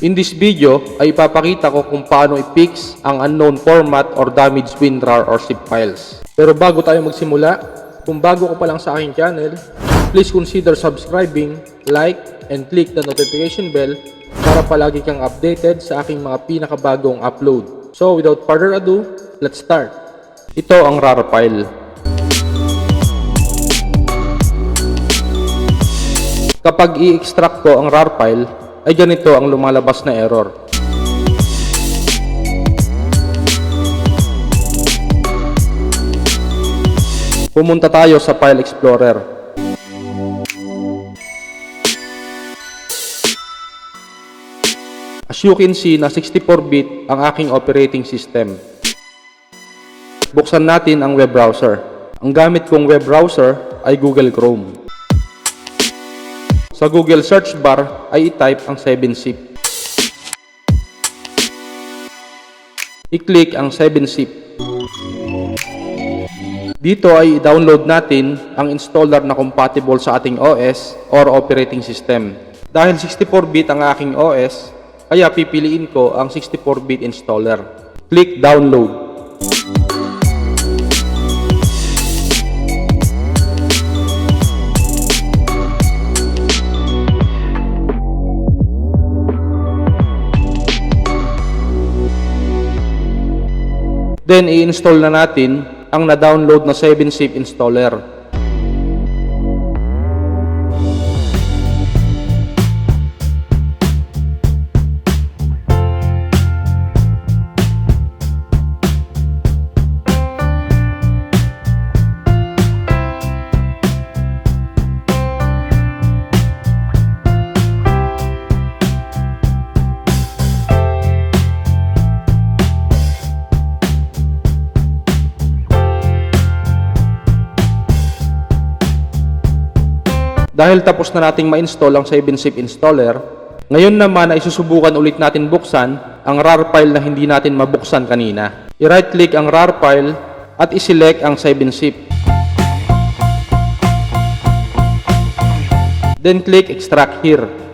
In this video ay ipapakita ko kung paano i-fix ang unknown format or damaged WinRAR or zip files. Pero bago tayo magsimula, kung bago ka pa lang sa aking channel, please consider subscribing, like, and click the notification bell para palagi kang updated sa aking mga pinakabagong upload. So without further ado, let's start. Ito ang RAR file. Kapag i-extract ko ang RAR file, ay ganito ang lumalabas na error. Pumunta tayo sa File Explorer. As you can see na 64-bit ang aking operating system. Buksan natin ang web browser. Ang gamit kong web browser ay Google Chrome. Sa Google search bar ay i-type ang 7-zip. I-click ang 7-zip. Dito ay i-download natin ang installer na compatible sa ating OS or operating system. Dahil 64-bit ang aking OS, kaya pipiliin ko ang 64-bit installer. Click download. Then, i-install na natin ang na-download na 7-zip installer. Dahil tapos na nating ma-install ang 7-zip installer, ngayon naman ay susubukan ulit natin buksan ang RAR file na hindi natin mabuksan kanina. I-right click ang RAR file at i-select ang 7-zip. Then click extract here.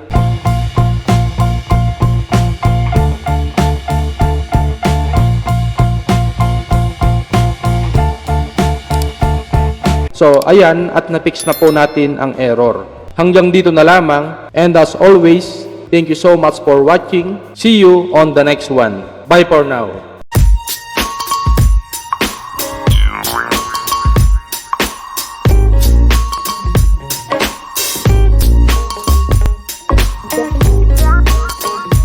So, ayan, at na-fix na po natin ang error. Hanggang dito na lamang, and as always, thank you so much for watching. See you on the next one. Bye for now.